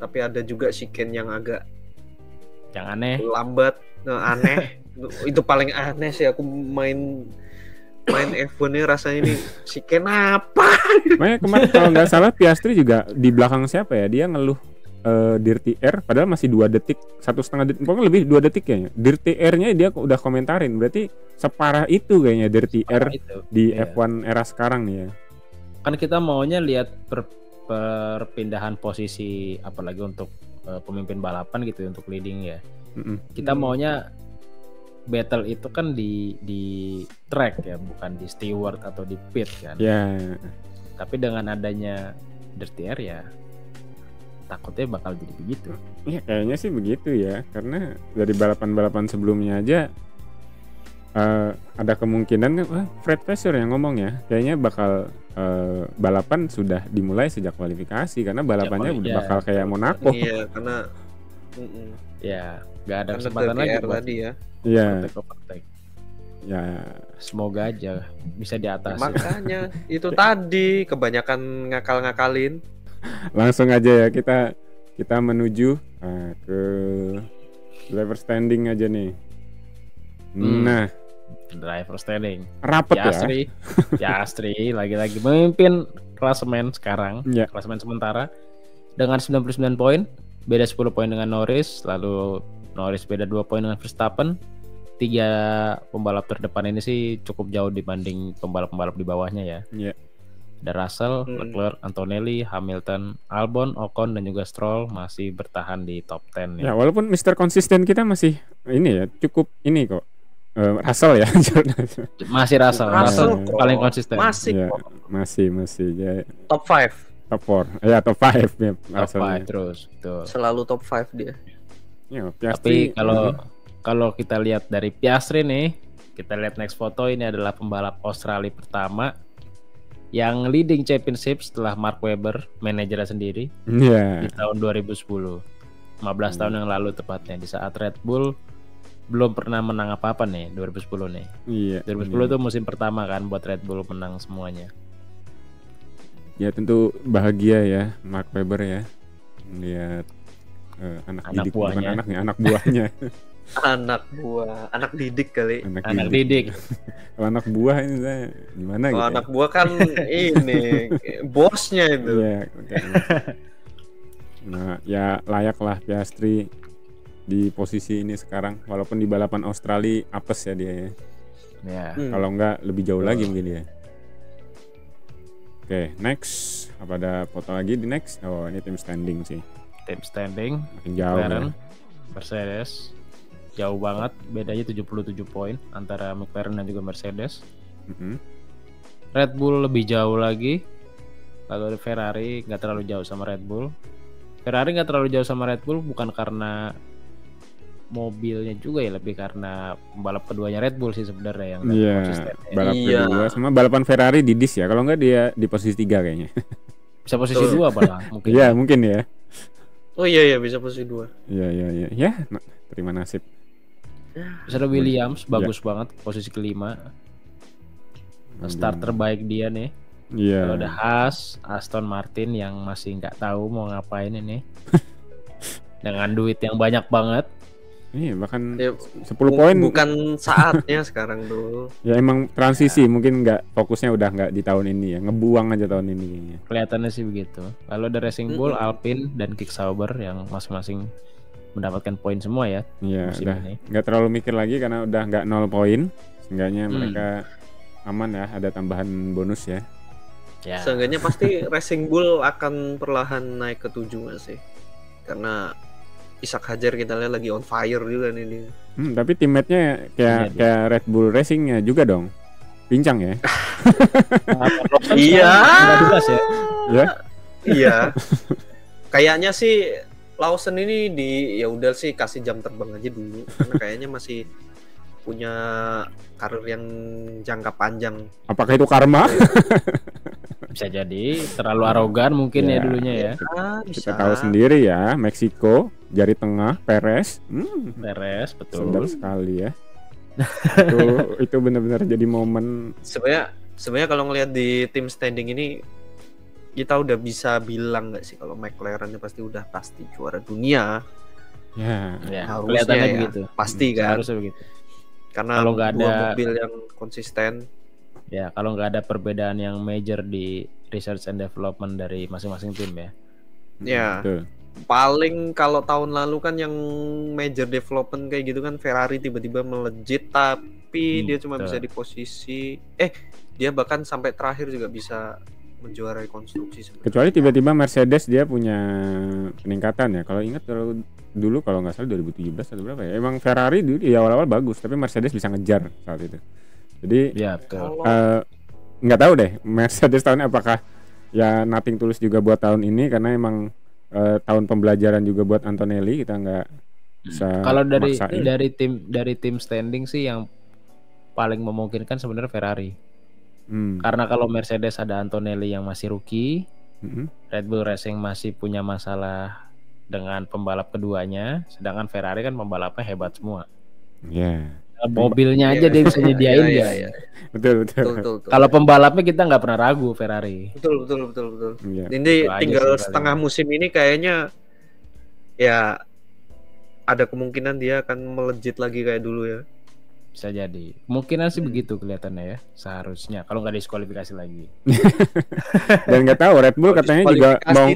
tapi ada juga chicane yang agak yang aneh, lambat, aneh. Itu paling aneh sih, aku main F1 ini rasanya ini chicane apa? Makanya kemarin kalau nggak salah Piastri juga di belakang siapa ya, dia ngeluh dirty air padahal masih 2 detik, 1,5 detik, pokoknya lebih 2 detik kayaknya. Dirty airnya dia udah komentarin, berarti separah itu kayaknya dirty air di F1 era sekarang nih ya. Kan kita maunya lihat perpindahan posisi, apalagi untuk pemimpin balapan gitu, untuk leading ya. Kita maunya battle itu kan di track ya, bukan di steward atau di pit kan. Tapi dengan adanya dirty air ya takutnya bakal jadi begitu. Iya, kayaknya sih begitu ya, karena dari balapan-balapan sebelumnya aja ada kemungkinan Fred Vasseur yang ngomong ya, kayaknya bakal balapan sudah dimulai sejak kualifikasi, karena balapannya udah bakal kayak Monaco. Iya, karena ya nggak ada kesempatan lagi tadi ya. Iya. Ya, semoga aja bisa diatasi. Makanya itu tadi kebanyakan ngakal-ngakalin. Langsung aja ya kita menuju ke driver standing aja nih. Nah, driver standing. Rapet Piastri lagi-lagi memimpin klasemen sekarang, klasemen sementara dengan 99 poin, beda 10 poin dengan Norris, lalu Norris beda 2 poin dengan Verstappen. 3 pembalap terdepan ini sih cukup jauh dibanding pembalap-pembalap di bawahnya ya. Ada Russell, Leclerc, Antonelli, Hamilton, Albon, Ocon dan juga Stroll masih bertahan di top 10 ya. Walaupun Mr. Konsisten kita masih ini ya, cukup ini kok. Russell ya. Masih Russell paling konsisten. Masih ya. Top 5. Top 4. Ya, top 5 ya. Top 5 terus gitu. Selalu top 5 dia. Ya, Piastri. Tapi kalau kita lihat dari Piastri nih, kita lihat next foto, ini adalah pembalap Australia pertama yang leading championship setelah Mark Webber, manajernya sendiri, di tahun 2010. 15 tahun yang lalu tepatnya, di saat Red Bull belum pernah menang apa-apa nih, 2010 nih. 2010 itu musim pertama kan buat Red Bull menang semuanya. Ya tentu bahagia ya Mark Webber ya, melihat anak didik, bukan anaknya, anak buahnya. anak didik kali. Anak didik. Kalau anak buah ini saya gimana gitu? Anak buah kan ini bosnya itu. Iya. Nah, ya layaklah Piastri di posisi ini sekarang, walaupun di balapan Australia apes ya dia ya. Kalau enggak lebih jauh lagi mungkin dia. Oke, next. Apa ada foto lagi di next? Oh, ini tim standing sih. Tim standing. Makin jauh ya. Mercedes jauh banget, bedanya 77 poin antara McLaren dan juga Mercedes. Red Bull lebih jauh lagi, lalu Ferrari nggak terlalu jauh sama Red Bull. Ferrari nggak terlalu jauh sama Red Bull bukan karena mobilnya juga ya, lebih karena pembalap keduanya Red Bull sih sebenarnya yang konsisten. Balap kedua sama balapan Ferrari di dis ya, kalau nggak dia di posisi 3 kayaknya. Bisa posisi 2 malah mungkin. Iya mungkin ya. Oh iya bisa posisi 2. Iya. Ya, terima nasib. Terus ada Williams, bagus banget posisi kelima. Start terbaik dia nih. Iya. Kalau ada Haas, Aston Martin yang masih nggak tahu mau ngapain ini. Dengan duit yang banyak banget. Iya, bahkan Ya, 10 poin. bukan saatnya sekarang tuh. Ya emang transisi, mungkin nggak, fokusnya udah nggak di tahun ini ya, ngebuang aja tahun ini. Kelihatannya sih begitu. Lalu ada Racing Bull, Alpine, dan Kick Sauber yang masing-masing mendapatkan poin semua ya. Iya, musim udah ini. nggak terlalu mikir lagi karena udah nggak 0 poin. Seenggaknya mereka aman ya, ada tambahan bonus ya. Ya. Seenggaknya pasti Racing Bull akan perlahan naik ke 7 nggak sih? Karena Ishak Hajar kita lihat lagi on fire juga nih dia. Tapi teammate-nya kayak Red Bull Racing-nya juga dong. Pincang ya. Iya. Nggak jelas ya. Ya. Iya. Kayaknya sih Lawson ini ya udah sih kasih jam terbang aja dulu karena kayaknya masih punya karir yang jangka panjang. Apakah itu karma? Bisa jadi terlalu arogan mungkin ya dulunya ya. Bisa. Kita tahu sendiri ya, Meksiko, jari tengah, Perez. Perez, betul. Sedap sekali ya. itu benar-benar jadi momen. Sebenarnya kalau ngelihat di tim standing ini kita udah bisa bilang nggak sih kalau McLaren pasti juara dunia. Ya. Harusnya kelihatannya ya, begitu. pasti kan. Harusnya begitu. Karena kalau nggak ada mobil yang konsisten. Ya, kalau nggak ada perbedaan yang major di research and development dari masing-masing tim ya. Ya. Betul. Paling kalau tahun lalu kan yang major development kayak gitu kan Ferrari tiba-tiba melejit tapi dia cuma bisa di posisi dia bahkan sampai terakhir juga bisa menjuarai konstruksi sebenarnya. Kecuali tiba-tiba Mercedes dia punya peningkatan ya. Kalau ingat dulu kalau nggak salah 2017 atau berapa ya. Emang Ferrari dulu di awal-awal bagus tapi Mercedes bisa ngejar saat itu. Jadi ya, betul. Nggak tahu deh Mercedes tahun ini apakah ya nothing tulus juga buat tahun ini karena emang tahun pembelajaran juga buat Antonelli, kita nggak bisa. Kalau maksain. dari tim standing sih yang paling memungkinkan sebenarnya Ferrari. Karena kalau Mercedes ada Antonelli yang masih rookie, Red Bull Racing masih punya masalah dengan pembalap keduanya, sedangkan Ferrari kan pembalapnya hebat semua. Ya. Mobilnya aja dia bisa nyediain ya. Betul. Kalau pembalapnya kita nggak pernah ragu Ferrari. Betul. Ya. Ini Itu aja tinggal sih setengah musim ini kayaknya ya ada kemungkinan dia akan melejit lagi kayak dulu ya. Bisa jadi. Kemungkinan sih begitu kelihatannya ya. Seharusnya kalau nggak diskualifikasi lagi. Dan nggak tahu Red Bull katanya juga mau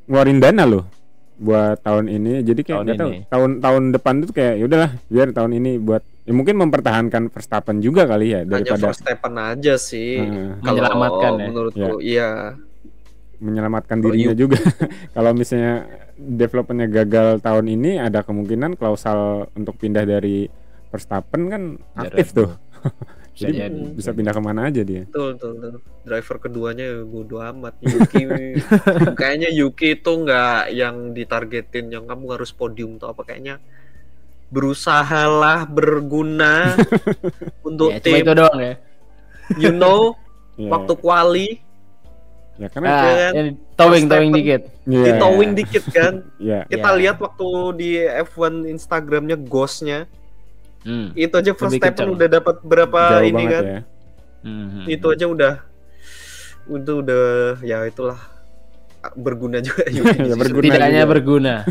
ngeluarin dana loh buat tahun ini. Jadi kayak nggak tahu tahun depan tuh kayak yaudahlah biar tahun ini buat ya mungkin mempertahankan Verstappen juga kali ya daripada Verstappen aja sih. Menyelamatkan ya. Menurutku iya. Menyelamatkan dirinya juga. Kalau misalnya developmentnya gagal tahun ini ada kemungkinan klausal untuk pindah dari Verstappen kan aktif tuh. Jadi bisa pindah kemana aja dia. Betul. Driver keduanya bodo amat. Yuki kayaknya Yuki itu nggak yang ditargetin yang kamu harus podium atau apa, kayaknya berusahalah berguna untuk ya, tim itu doang ya. Waktu quali ya karena towing dikit. Di towing dikit kan. Kita Yeah. lihat waktu di F1 Instagramnya Ghostnya. Itu aja Verstappen udah dapat berapa jauh ini kan ya. Itu aja udah ya itulah berguna juga. Setidaknya berguna.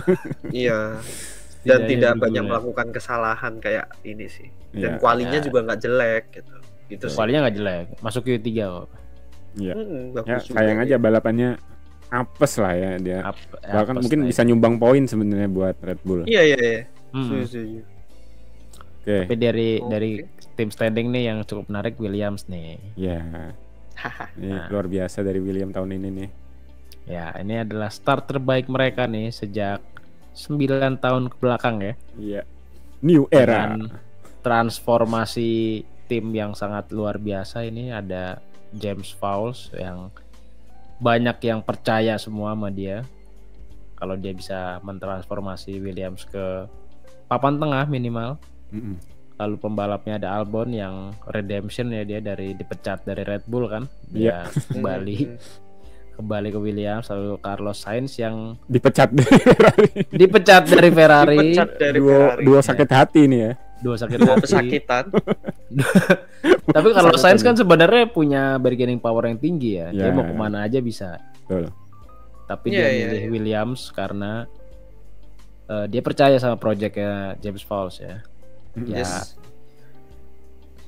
Iya. Dan tidak banyak melakukan kesalahan kayak ini sih. Dan kualinya juga nggak jelek gitu sih. Kualinya nggak jelek, masuk Q3 kok. Iya. Ya, sayang aja balapannya apes lah ya dia. Bahkan mungkin bisa nyumbang poin sebenarnya buat Red Bull. Iya. Setuju. Tapi dari tim standing nih yang cukup menarik Williams nih. Ya. Ini luar biasa dari Williams tahun ini nih. Ya, ini adalah start terbaik mereka nih sejak 9 tahun ke belakang ya. Iya. New era. Dengan transformasi tim yang sangat luar biasa ini, ada James Vowles yang banyak yang percaya semua sama dia. Kalau dia bisa mentransformasi Williams ke papan tengah minimal. Lalu pembalapnya ada Albon yang redemption ya, dia dipecat dari Red Bull kan. Dia kembali ke Williams. Lalu Carlos Sainz yang dipecat dari Ferrari. Dipecat dari Ferrari. Dua sakit hati nih ya. Dua sakit Dua hati. pesakitan. Tapi kalau Sakit Sainz hati. kan sebenarnya punya bargaining power yang tinggi ya. Dia Ya. mau kemana aja bisa. Betul. Tapi Iya, dia iya, milih iya. Williams karena dia percaya sama proyeknya James Vowles ya. Ya. Yes.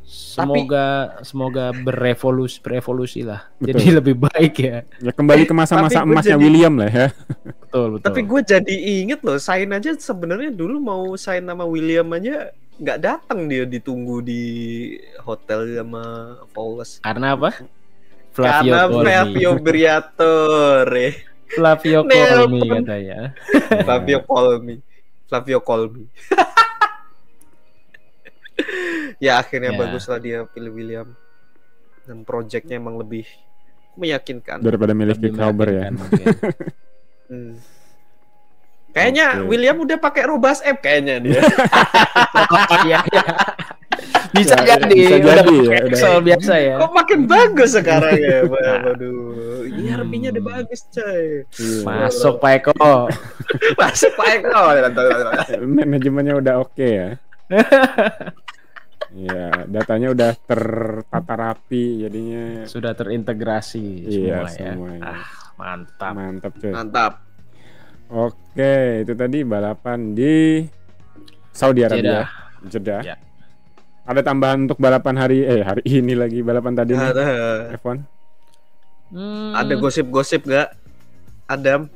Semoga berevolusi lah. Betul. Jadi lebih baik ya. Ya kembali ke masa-masa Tapi gua emasnya jadi- William lah ya. Betul. Tapi gue jadi inget loh, sign aja sebenarnya dulu mau sign nama William aja nggak datang, dia ditunggu di hotel sama Paulus. Karena apa? Karena Colmi. Flavio Briatore. Flavio Nelpon. Colmi katanya. Flavio Colmi. Ya akhirnya Ya. bagus lah dia pilih William. Dan projectnya emang lebih meyakinkan. Daripada milih Lebih Kick Sauber ya. meyakinkan mungkin. Hmm. Kayaknya Oke. William udah pakai Robas App kayaknya dia. Iya, iya. Bisa Ya, jadi. bisa Udah jadi pakai ya, udah. Excel biasa ya. Kok makin bagus sekarang ya? Waduh, ERP-nya udah bagus coy. Iya. Masuk Pak Eko. Masuk Pak Eko. Manajemennya udah oke ya. Iya, datanya udah tertata rapi jadinya. Sudah terintegrasi Iya, semua ya. semuanya. Mantap. Mantap cuy. Mantap. Oke, itu tadi balapan di Saudi Arabia. Jeddah. Ya. Ada tambahan untuk balapan hari ini lagi balapan tadi nih Ada, F1. ada gosip-gosip gak? Adam?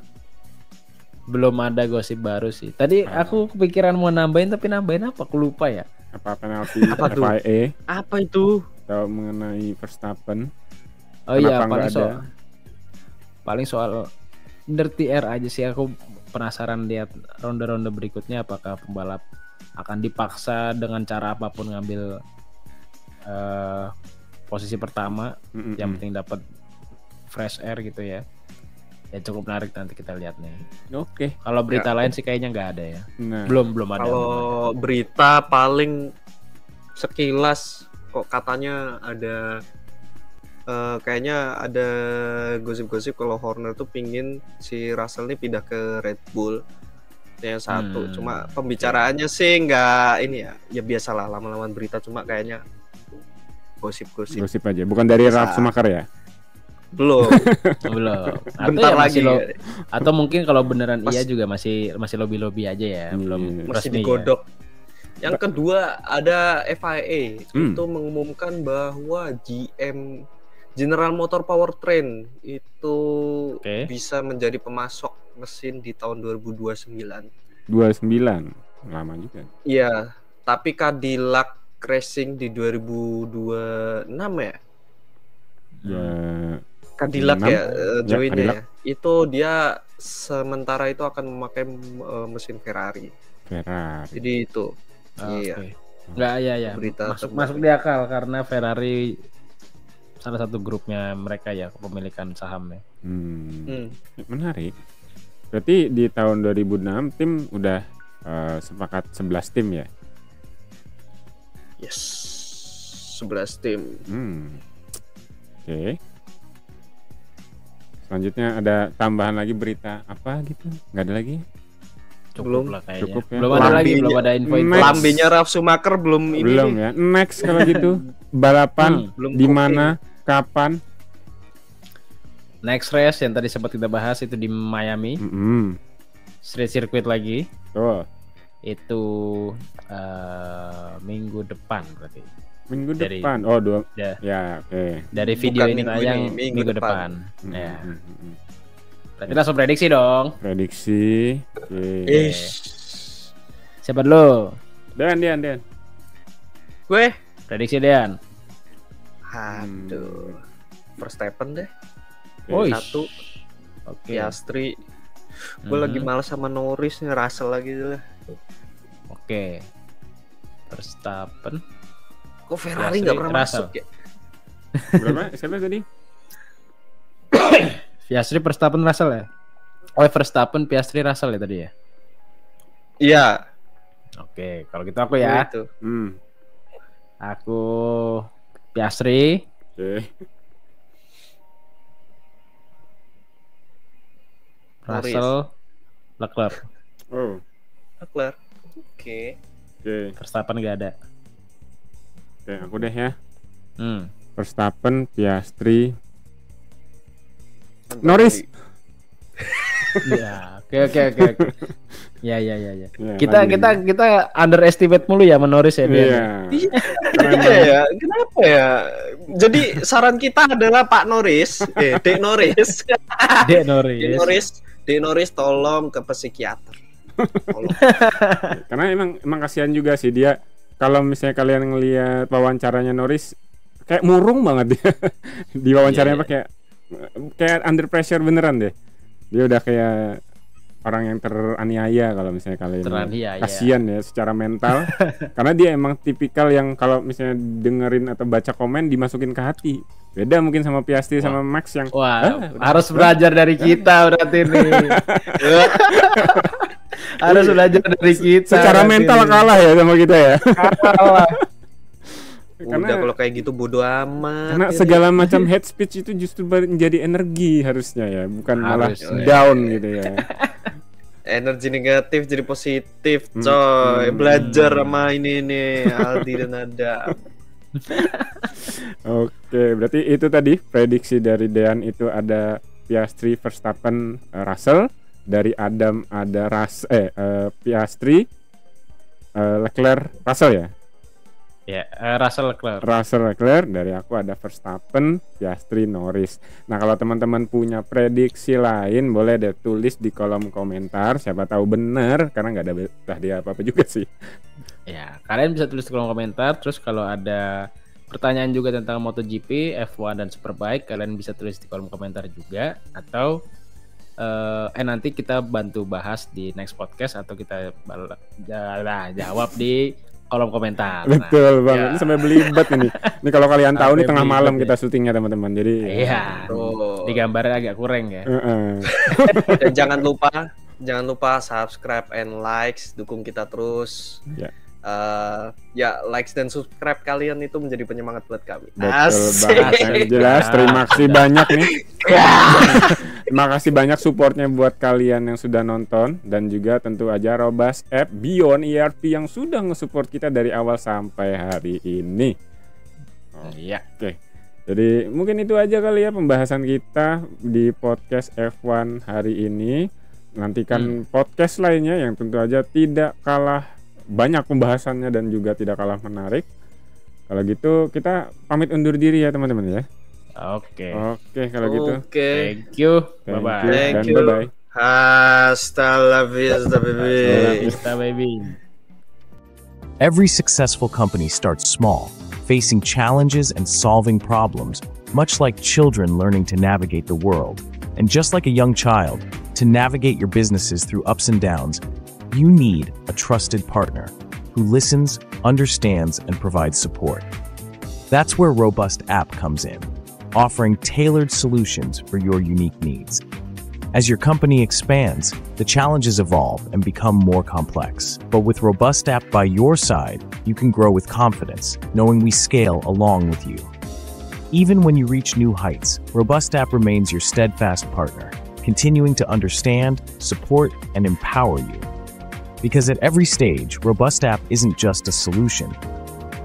Belum ada gosip baru sih. Tadi aku kepikiran mau nambahin tapi nambahin apa? Aku lupa ya. Apa penalti Apa tuh? FIA Apa itu? atau mengenai Verstappen? Oh iya, Kenapa nggak ada? paling soal dirty air aja sih, aku penasaran lihat ronde-ronde berikutnya apakah pembalap akan dipaksa dengan cara apapun ngambil posisi pertama, Mm-mm. yang penting dapat fresh air gitu ya. Ya cukup menarik, nanti kita lihat nih. Oke. Kalau berita Ya. lain sih kayaknya nggak ada ya. Nah, Belum ada. Kalau berita paling sekilas kok katanya ada kayaknya ada gosip-gosip kalau Horner tuh pingin si Russell ini pindah ke Red Bull. Itu yang satu. Cuma pembicaraannya sih nggak ini ya biasalah lama-lama berita, cuma kayaknya gosip-gosip. gosip aja. Bukan dari Bisa. Ralf Schumacher ya? Belum. Belum. Atau Bentar ya masih lagi. atau mungkin kalau beneran Mas- iya juga masih lobby aja ya, belum Masih resmi digodok. Yang kedua ada FIA Hmm. itu mengumumkan bahwa General Motor Powertrain itu Oke. bisa menjadi pemasok mesin di tahun 2029. 29. Lama juga. Iya, tapi Cadillac Racing di 2026 ya. Ya, Cadillac 26. ya joinnya Cadillac. ya. Itu dia sementara itu akan memakai mesin Ferrari. Ferrari. Jadi itu. Iya. Oke. Nggak, ya Berita masuk di akal karena Ferrari salah satu grupnya mereka ya, kepemilikan sahamnya. Hmm. Menarik. Berarti di tahun 2006 tim udah sepakat 11 tim ya? Yes. 11 tim. Oke. Selanjutnya ada tambahan lagi berita apa gitu? Nggak ada lagi? Cukup Belum. lah kayaknya. Cukup ya. Belum ada lagi, Lambinya- belum ada info-info. Next. Lambinya Ralf Schumacher belum ini. Belum nih. ya. Next kalau gitu balapan Belum di cooking. mana, kapan? Next race yang tadi sempat kita bahas itu di Miami, street circuit lagi. Tuh, Itu minggu depan berarti. minggu Dari- depan. Oh, dua. Ya. Ya, oke. Dari video Bukan ini minggu tayang ini, minggu minggu depan. depan. Ya. Hmm. Berarti langsung prediksi dong. Prediksi. Oke. Siapa dulu? Dan. Gue. Prediksi Dean. Aduh. Verstappen deh. Oh, Satu. Oke. Piastri. Gue lagi males sama Norris nih, Russell lagi lah. Oke. Verstappen. Kok Ferrari Piastri, nggak pernah Russell. masuk ya? Berapa? Siapa tadi? Piastri, Verstappen, Russell ya? Oh, Verstappen, Piastri, Russell ya tadi ya? Iya. Oke, kalau gitu aku ya. Itu. Aku Piastri, Oke. Russell, Leclerc. Oh, Leclerc. Oke. Oke. Verstappen nggak ada. Oke, aku deh ya. Verstappen, Piastri, Norris. Ya, oke. Ya. Ya, Kita underestimate mulu ya Norris ya. Iya. Iya ya, kenapa ya? Jadi saran kita adalah Pak Norris, Dek Norris. Dek Norris tolong ke psikiater. Tolong. Karena emang kasihan juga sih dia. Kalau misalnya kalian ngelihat wawancaranya Norris kayak murung banget dia. Di wawancaranya kayak under pressure beneran deh. Dia udah kayak orang yang teraniaya kalau misalnya kalian kasihan ya secara mental. Karena dia emang tipikal yang kalau misalnya dengerin atau baca komen dimasukin ke hati. Beda mungkin sama Piastri sama Max yang harus belajar dari kita berarti nih. Harus belajar dari kita. Secara mental kalah ya sama kita ya. Kalah. Udah kalau kayak gitu bodo amat. Karena segala macam hate speech itu justru menjadi energi harusnya ya, bukan malah down gitu ya. Energi negatif jadi positif, coy. Belajar sama ini Aldi dan Adam. Oke, berarti itu tadi prediksi dari Dean itu ada Piastri, Verstappen, Russell. Dari Adam ada Piastri, Leclerc, Russell ya? Ya, Russell Leclerc. Dari aku ada Verstappen, Piastri, Norris. Nah, kalau teman-teman punya prediksi lain boleh deh tulis di kolom komentar. Siapa tahu benar, karena nggak ada tadi apa-apa juga sih. Ya, kalian bisa tulis di kolom komentar. Terus kalau ada pertanyaan juga tentang MotoGP, F1 dan Superbike, kalian bisa tulis di kolom komentar juga. Atau nanti kita bantu bahas di next podcast atau kita jawab di kolom komentar. Betul banget. Ini sampai belibet ini. Ini kalau kalian tahu nih tengah malam kita syutingnya teman-teman. Jadi iya. Di gambarnya agak kurang ya. Dan jangan lupa subscribe and likes, dukung kita terus. Ya likes dan subscribe kalian itu menjadi penyemangat buat kami. Betul banget. Jelas. Terima kasih banyak nih. Terima kasih banyak supportnya buat kalian yang sudah nonton, dan juga tentu aja Robust App Beyond ERP yang sudah nge-support kita dari awal sampai hari ini. Oke. Jadi mungkin itu aja kali ya pembahasan kita di podcast F1 hari ini. Nantikan podcast lainnya yang tentu aja tidak kalah banyak pembahasannya dan juga tidak kalah menarik. Kalau gitu kita pamit undur diri ya teman-teman ya. Oke, kalau gitu. Thank you. Bye-bye. Dan bye-bye. Hasta la vista, baby. Every successful company starts small, facing challenges and solving problems, much like children learning to navigate the world. And just like a young child, to navigate your businesses through ups and downs, you need a trusted partner who listens, understands, and provides support. That's where Robust App comes in, offering tailored solutions for your unique needs. As your company expands, the challenges evolve and become more complex. But with Robust App by your side, you can grow with confidence, knowing we scale along with you. Even when you reach new heights, Robust App remains your steadfast partner, continuing to understand, support, and empower you. Because at every stage, Robust App isn't just a solution.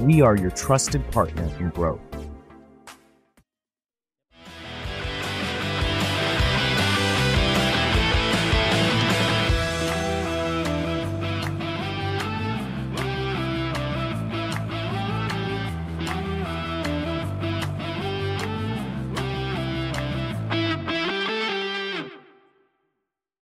We are your trusted partner in growth.